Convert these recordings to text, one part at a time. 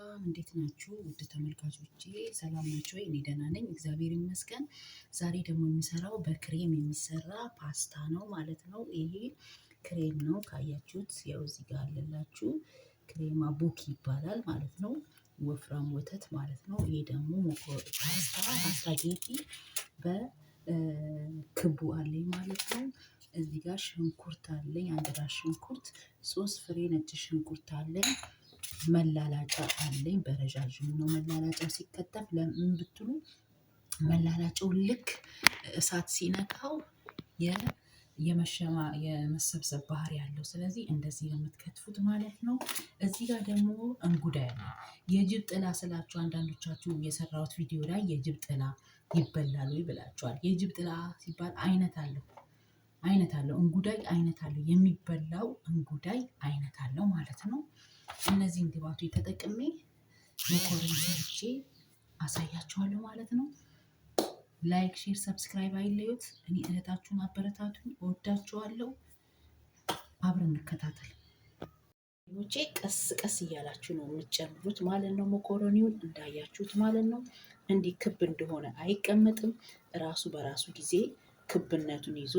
ሰላም እንዴት ናችሁ? ውድ ተመልካቾቼ ሰላም ናችሁ ወይ? እኔ ደህና ነኝ፣ እግዚአብሔር ይመስገን። ዛሬ ደግሞ የሚሰራው በክሬም የሚሰራ ፓስታ ነው ማለት ነው። ይሄ ክሬም ነው ካያችሁት፣ ያው እዚህ ጋር አለላችሁ። ክሬማ ቡክ ይባላል ማለት ነው። ወፍራም ወተት ማለት ነው። ይሄ ደግሞ ፓስታ ስፓጌቲ በክቡ አለኝ ማለት ነው። እዚህ ጋር ሽንኩርት አለኝ፣ አንድ ራስ ሽንኩርት፣ 3 ፍሬ ነጭ ሽንኩርት አለኝ። መላላጫ አለኝ፣ በረዣዥሙ ነው መላላጫው ሲከተፍ። ለምን ብትሉ መላላጫው ልክ እሳት ሲነካው የመሰብሰብ ባህሪ ያለው። ስለዚህ እንደዚህ ነው የምትከትፉት ማለት ነው። እዚህ ጋር ደግሞ እንጉዳይ አለ። የጅብ ጥላ ስላችሁ አንዳንዶቻችሁ የሰራሁት ቪዲዮ ላይ የጅብ ጥላ ይበላሉ ብላችኋል። የጅብ ጥላ ሲባል አይነት አለው እንጉዳይ አይነት አለው። የሚበላው እንጉዳይ አይነት አለው ማለት ነው። እነዚህን ግብአቶች ተጠቅሜ መኮረኒ ሰርቼ አሳያችኋለሁ ማለት ነው። ላይክ፣ ሼር፣ ሰብስክራይብ አይለዩት። እኔ እህታችሁን አበረታቱኝ። እወዳችኋለሁ። አብረን እንከታተል። ቼ ቀስ ቀስ እያላችሁ ነው የምትጨምሩት ማለት ነው። መኮረኒውን እንዳያችሁት ማለት ነው። እንዲህ ክብ እንደሆነ አይቀመጥም። ራሱ በራሱ ጊዜ ክብነቱን ይዞ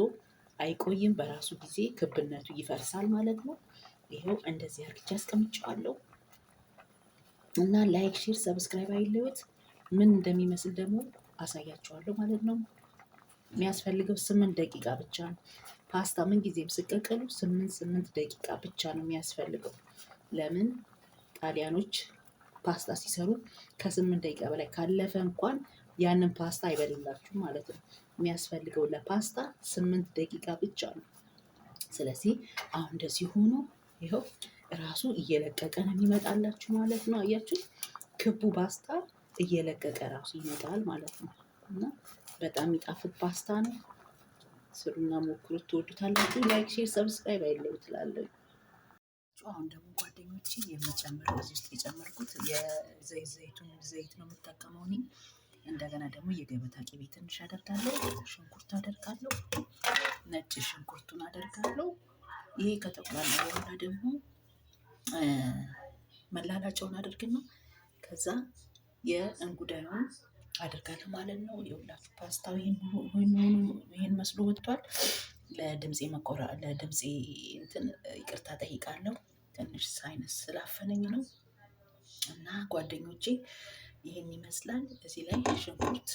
አይቆይም። በራሱ ጊዜ ክብነቱ ይፈርሳል ማለት ነው። ይሄው እንደዚህ አድርጌ አስቀምጫለሁ እና ላይክ፣ ሼር፣ ሰብስክራይብ አይለዩት። ምን እንደሚመስል ደግሞ አሳያችኋለሁ ማለት ነው። የሚያስፈልገው 8 ደቂቃ ብቻ ነው። ፓስታ ምን ጊዜም ስቀቀሉ 8 ደቂቃ ብቻ ነው የሚያስፈልገው። ለምን ጣሊያኖች ፓስታ ሲሰሩ ከ8 ደቂቃ በላይ ካለፈ እንኳን ያንን ፓስታ አይበሉላችሁም ማለት ነው። የሚያስፈልገው ለፓስታ 8 ደቂቃ ብቻ ነው። ስለዚህ አሁን እንደዚህ ሆኖ ይኸው ራሱ እየለቀቀ ነው የሚመጣላችሁ ማለት ነው። አያችሁ፣ ክቡ ፓስታ እየለቀቀ ራሱ ይመጣል ማለት ነው። እና በጣም የሚጣፍጥ ፓስታ ነው። ስሩና ሞክሩት፣ ትወዱታላችሁ። ላይክ፣ ሼር፣ ሰብስክራይብ አይለዩ ትላለሁ። አሁን ደግሞ ጓደኞቼ የሚጨምረው እዚህ ውስጥ የጨመርኩት የዘይቱን ዘይት ነው የምጠቀመው እኔ። እንደገና ደግሞ የገበታ ቅቤ ትንሽ አደርጋለሁ። ሽንኩርት አደርጋለሁ። ነጭ ሽንኩርቱን አደርጋለሁ። ይሄ ከተቁላላ በኋላ ደግሞ መላላጫውን አድርግና ከዛ የእንጉዳዩን አድርጋለሁ ማለት ነው። የሁላችሁ ፓስታው ይሄን መስሎ ወጥቷል። ለድምፄ እንትን ይቅርታ ጠይቃለሁ። ትንሽ ሳይነስ ስላፈነኝ ነው። እና ጓደኞቼ ይሄን ይመስላል። እዚህ ላይ ሽንኩርት፣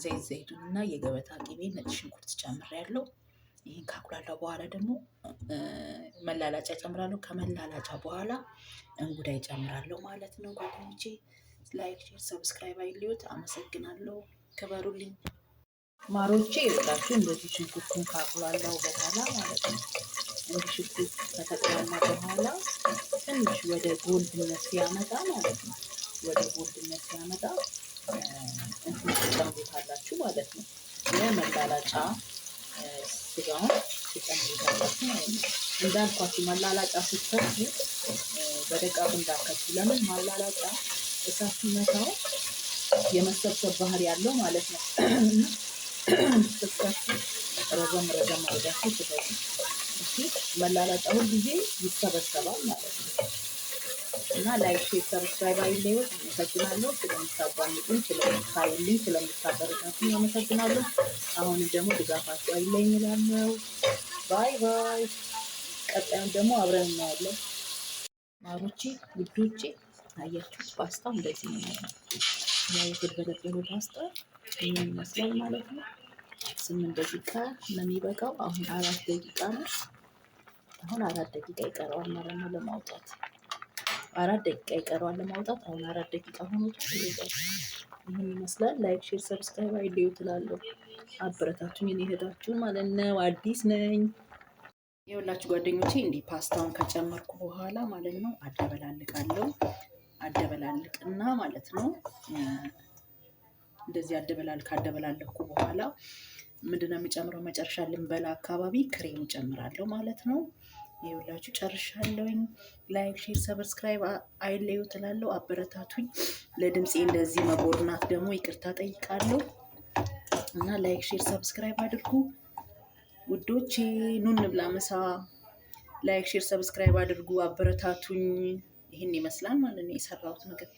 ዘይቱን እና የገበታ ቅቤ፣ ነጭ ሽንኩርት ጨምሬያለሁ። ይሄን ካቁላላው በኋላ ደግሞ መላላጫ ጨምራለሁ። ከመላላጫ በኋላ እንጉዳይ ጨምራለሁ ማለት ነው። ጓደኞቼ ላይክ፣ ሼር፣ ሰብስክራይብ አይለዩት። አመሰግናለሁ። ክበሩልኝ ማሮቼ። ይወጣችሁ እንደዚህ ሽንኩርቱን ካቁላላው በኋላ ማለት ነው። እንዲህ ሽንኩርት ከተቁላላ በኋላ ትንሽ ወደ ጎልድነት ሲያመጣ ማለት ነው። ወደ ጎልድነት ሲያመጣ እንትን ትጨምሩታላችሁ ማለት ነው። የመላላጫ ስጋውን ትጨምሩታላችሁ ማለት ነው። እንዳልኳችሁ መላላጫ ስትከቱ በደቃቁ እንዳከቱ። ለምን ማላላጫ እሳት ሲመታው የመሰብሰብ ባህሪ ያለው ማለት ነው። ስትከቱ ረዘም አድርጋችሁ ትከቱ። እሺ፣ መላላጫ ሁል ጊዜ ይሰበሰባል ማለት ነው። እና ላይክ፣ ሼር፣ ሰብስክራይብ አይለዩት። አመሰግናለሁ። ስለምታዳምጡኝ፣ ስለምታዩልኝ፣ ስለምታበረታቱኝ አመሰግናለሁ። አሁንም ደግሞ ድጋፋችሁ አይለኝ እላለሁ። ባይ ባይ። ቀጣዩን ደግሞ አብረን እናያለን። ማሮቼ ውዶቼ፣ አያችሁት? ፓስታው እንደዚህ ነው ያው የተበለበለው ፓስታ ይሄን ይመስላል ማለት ነው። 8 ደቂቃ ነው የሚበቃው። አሁን 4 ደቂቃ ነው። አሁን 4 ደቂቃ ይቀረዋል ማለት ነው ለማውጣት። 4 ደቂቃ ይቀረዋል ለማውጣት። አሁን 4 ደቂቃ ሆኖታል። ይሄን ይመስላል። ላይክ፣ ሼር፣ ሰብስክራይብ አይለዩ ትላለሁ። አበረታቱኝ። እኔ እህታችሁ ማለት ነው። አዲስ ነኝ። የሁላችሁ ጓደኞቼ እንዲህ ፓስታውን ከጨመርኩ በኋላ ማለት ነው አደበላልቅና ማለት ነው እንደዚህ ካደበላለቅኩ በኋላ ምንድነው የምጨምረው? መጨረሻ ልንበላ አካባቢ ክሬም ጨምራለሁ ማለት ነው። የሁላችሁ ጨርሻለሁኝ። ላይክ፣ ሼር፣ ሰብስክራይብ አይለዩ ትላለሁ። አበረታቱኝ። ለድምፄ እንደዚህ መቦርናት ደግሞ ይቅርታ ጠይቃለሁ። እና ላይክ፣ ሼር፣ ሰብስክራይብ አድርጉ ውዶቼ። ኑ እንብላ ምሳ። ላይክ፣ ሼር፣ ሰብስክራይብ አድርጉ። አበረታቱኝ። ይህን ይመስላል ማለት ነው የሰራሁት ምግብ።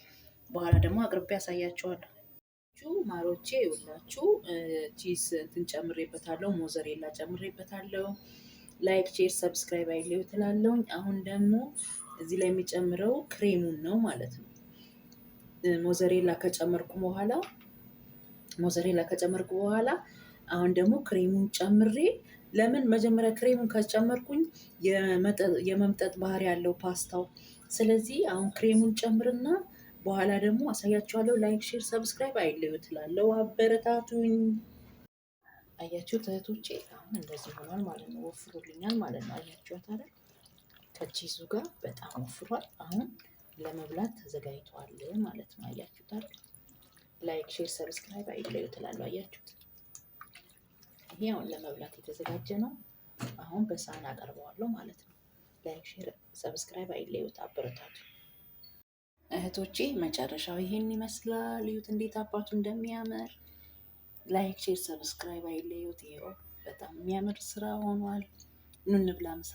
በኋላ ደግሞ አቅርቤ ያሳያቸዋለሁ። ማሮቼ ይኸውላችሁ ቺዝ እንትን ጨምሬበታለሁ፣ ሞዘሬላ ጨምሬበታለሁ። ላይክ ሼር ሰብስክራይብ አይለዩ ትላለሁኝ። አሁን ደግሞ እዚህ ላይ የሚጨምረው ክሬሙን ነው ማለት ነው። ሞዘሬላ ከጨመርኩ በኋላ አሁን ደግሞ ክሬሙን ጨምሬ ለምን መጀመሪያ ክሬሙን ከጨመርኩኝ የመምጠጥ ባህሪ ያለው ፓስታው። ስለዚህ አሁን ክሬሙን ጨምርና በኋላ ደግሞ አሳያችኋለሁ። ላይክ ሼር ሰብስክራይብ አይለዩ ትላለሁ። አበረታቱኝ። አያችሁት እህቶቼ፣ አሁን እንደዚህ ሆኗል ማለት ነው። ወፍሮልኛል ማለት ነው። አያችኋት አይደል? ከቺዙ ጋር በጣም ወፍሯል። አሁን ለመብላት ተዘጋጅቷል ማለት ነው። አያችሁት አይደል? ላይክ ሼር ሰብስክራይብ አይለዩ ትላለሁ። አያችሁት? ይሄ አሁን ለመብላት የተዘጋጀ ነው። አሁን በሳህን አቀርበዋለሁ ማለት ነው። ላይክ ሼር ሰብስክራይብ አይለዩት፣ አበረታቱ እህቶቼ። መጨረሻው ይሄን ይመስላል። እዩት እንዴት አባቱ እንደሚያምር። ላይክ ሼር ሰብስክራይብ አይለዩት። ይኸው በጣም የሚያምር ስራ ሆኗል። ኑ እንብላ ምሳ።